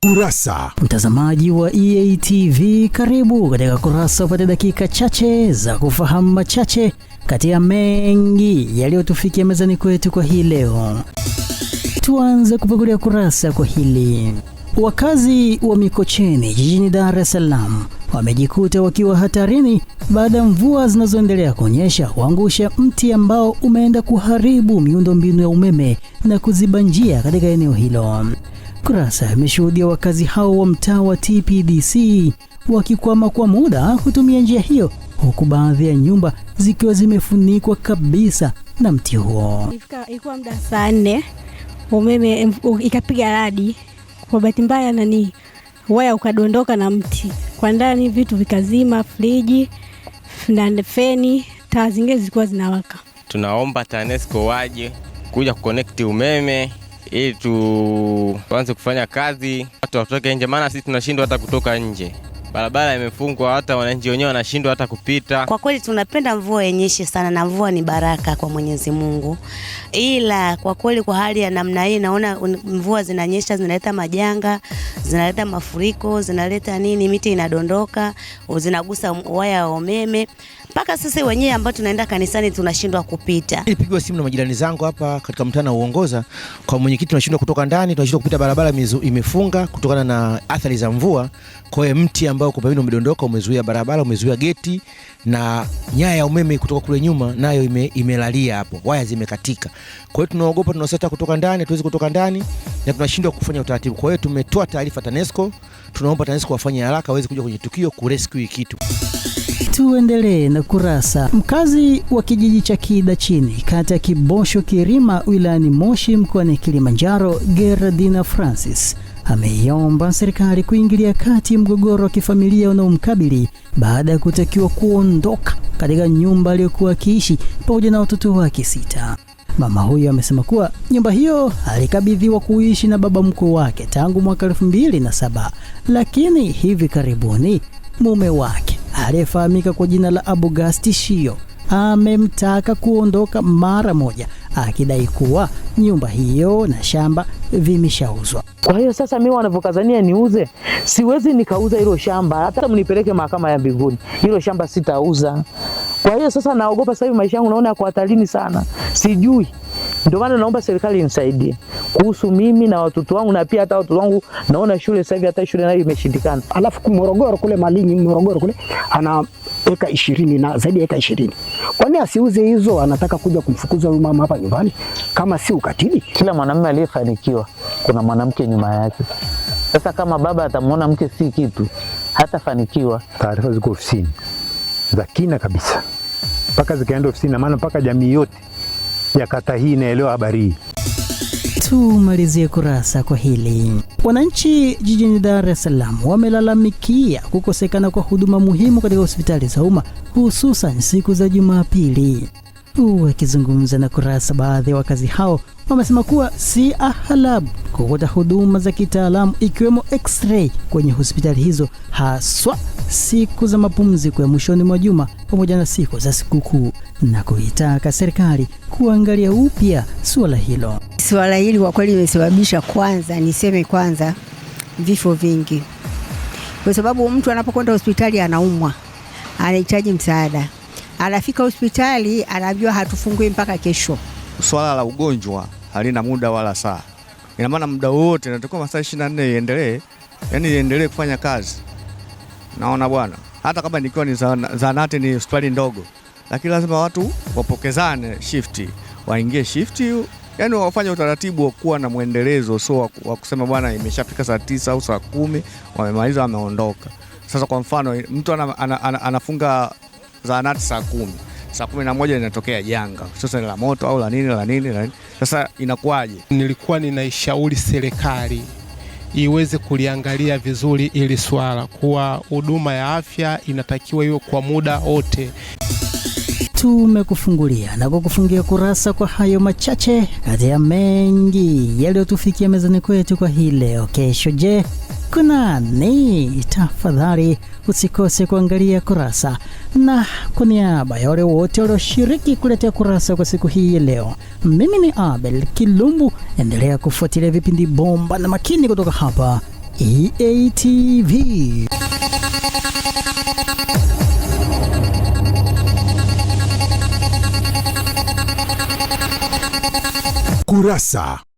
Kurasa. Mtazamaji wa EATV, karibu katika Kurasa, upate dakika chache za kufahamu machache kati ya mengi yaliyotufikia mezani kwetu kwa hii leo. Tuanze kupagulia kurasa kwa hili. Wakazi wa Mikocheni jijini Dar es Salaam wamejikuta wakiwa hatarini baada ya mvua zinazoendelea kunyesha kuangusha mti ambao umeenda kuharibu miundombinu ya umeme na kuziba njia katika eneo hilo. Kurasa imeshuhudia wakazi hao wa mtaa wa TPDC wakikwama kwa muda kutumia njia hiyo, huku baadhi ya nyumba zikiwa zimefunikwa kabisa na mti huo. Ilikuwa muda saa 4, umeme ikapiga radi. Kwa bahati mbaya waya ukadondoka na mti. Kwa ndani vitu vikazima, friji na feni, taa zingine zilikuwa zinawaka. Tunaomba TANESCO waje kuja kuconnect umeme ili tuanze kufanya kazi, watu watoke nje, maana sisi tunashindwa hata kutoka nje. Barabara imefungwa, hata wananchi wenyewe wanashindwa hata kupita. Kwa kweli tunapenda mvua yenyeshe sana, na mvua ni baraka kwa Mwenyezi Mungu. Ila kwa kweli kwa hali ya namna hii naona mvua zinanyesha zinaleta majanga, zinaleta mafuriko, zinaleta miti inadondoka, zinagusa waya wa umeme. Mpaka sisi wenyewe ambao tunaenda kanisani tunashindwa kupita. Nilipigwa simu na majirani zangu hapa katika mtaa uongoza kwa mwenyekiti, tunashindwa kutoka ndani, tunashindwa kupita, barabara imefunga kutokana na athari za mvua. Kwa hiyo mti ambao kwa pembeni umedondoka, umezuia barabara, umezuia geti, na nyaya ya umeme kutoka kule nyuma nayo imelalia hapo, waya zimekatika. Kwa hiyo tunaogopa, tunasita kutoka ndani, tuwezi kutoka ndani na tunashindwa kufanya utaratibu. Kwa hiyo tumetoa taarifa TANESCO, tunaomba TANESCO wafanye haraka waweze kuja kwenye tukio kurescue kitu. Tuendelee na kurasa. Mkazi wa kijiji cha Kida Chini, kata ya Kibosho Kirima, wilayani Moshi, mkoani Kilimanjaro, Gerardina Francis ameiomba serikali kuingilia kati mgogoro wa kifamilia unaomkabili baada ya kutakiwa kuondoka katika nyumba aliyokuwa akiishi pamoja na watoto wake 6. Mama huyo amesema kuwa nyumba hiyo alikabidhiwa kuishi na baba mkwe wake tangu mwaka 2007, lakini hivi karibuni mume wake aliyefahamika kwa jina la Abogasti Shio amemtaka kuondoka mara moja, akidai kuwa nyumba hiyo na shamba vimeshauzwa. Kwa hiyo sasa mimi wanavokazania niuze, siwezi nikauza hilo shamba, hata mnipeleke mahakama ya mbinguni, hilo shamba sitauza. Kwa hiyo sasa naogopa, sasa hivi maisha yangu naona yako hatarini sana, sijui. Ndio maana naomba serikali inisaidie kuhusu mimi na watoto wangu, na pia hata watoto wangu naona shule sasa hivi, hata shule nayo imeshindikana. Alafu Morogoro kule Malinyi, Morogoro kule ana eka 20 na zaidi ya eka 20. Kwa nini asiuze hizo? Anataka kuja kumfukuza huyu mama hapa nyumbani kama si ukatili? Kila mwanamume aliyefanikiwa kuna mwanamke nyuma yake. Sasa kama baba atamuona mke si kitu, hatafanikiwa. Taarifa ziko ofisini za kina kabisa, mpaka zikaenda ofisini, na maana mpaka jamii yote ya kata hii inaelewa habari hii. Tumalizie kurasa kwa hili. Wananchi jijini Dar es Salaam wamelalamikia kukosekana kwa huduma muhimu katika hospitali za umma, hususan siku za Jumapili. Wakizungumza na Kurasa, baadhi ya wakazi hao wamesema kuwa si aghalabu kukuta huduma za kitaalamu ikiwemo x-ray kwenye hospitali hizo, haswa siku za mapumziko ya mwishoni mwa juma pamoja na siku za sikukuu, na kuitaka serikali kuangalia upya suala hilo. Suala hili kwa kweli limesababisha kwanza vifo vingi, kwa sababu mtu anapokwenda hospitali anaumwa, anahitaji msaada, anafika hospitali anaambiwa hatufungui mpaka kesho. Swala la ugonjwa halina muda wala saa. Ina maana muda wote natakiwa masaa 24 iendelee, yani iendelee kufanya kazi. Naona bwana, hata kama nikiwa ni zahanati, ni hospitali ndogo, lakini lazima watu wapokezane shifti, waingie shifti, yani wafanye utaratibu wa kuwa na muendelezo, so wa kusema bwana imeshafika saa 9 au saa 10 wamemaliza wameondoka. Sasa kwa mfano mtu anafunga zahanati saa 10, saa 11 linatokea janga, sasa ni la moto au la nini, sasa inakuwaje? Nilikuwa ninaishauri serikali iweze kuliangalia vizuri ili swala, kuwa huduma ya afya inatakiwa iwe kwa muda wote. Tumekufungulia na kukufungia kurasa kwa hayo machache kati ya mengi yaliyotufikia mezani kwetu kwa hii leo. Kesho je, kuna nini? Tafadhali usikose kuangalia Kurasa. Na kwa niaba ya wale wote walioshiriki kuletea Kurasa kwa siku hii leo, mimi ni Abel Kilumbu. Endelea kufuatilia vipindi bomba na makini kutoka hapa EATV. Kurasa.